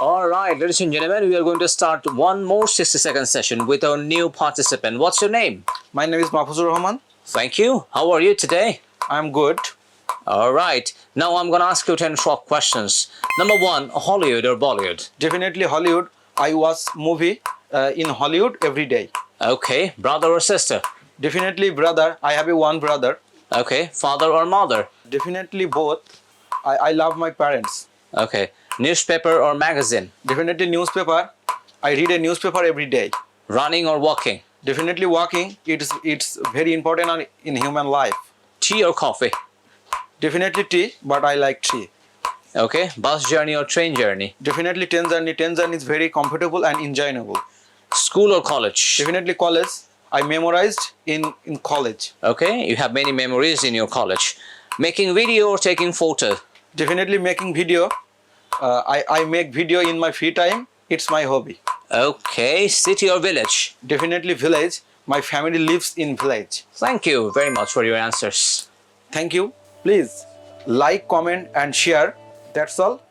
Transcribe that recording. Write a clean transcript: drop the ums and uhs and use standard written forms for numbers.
All right, ladies and gentlemen, we are going to start one more 60-second session with our new participant. What's your name? My name is Mahfuzur Rahman. Thank you. How are you today? I'm good. All right. Now I'm going to ask you 10 short questions. Number one, Hollywood or Bollywood? Definitely Hollywood. I watch movie in Hollywood every day. Okay. Brother or sister? Definitely brother. I have one brother. Okay. Father or mother? Definitely both. I love my parents. Okay. Newspaper or magazine? Definitely newspaper. I read a newspaper every day. Running or walking? Definitely walking. It's very important in human life. Tea or coffee? Definitely tea, but I like tea. Okay. Bus journey or train journey? Definitely train journey. Train journey is very comfortable and enjoyable. School or college? Definitely college. I memorized in college. Okay. You have many memories in your college. Making video or taking photo? Definitely making video. I make video in my free time. It's my hobby. Okay. City or village? Definitely village. My family lives in village. Thank you very much for your answers. Thank you. Please like, comment and share. That's all.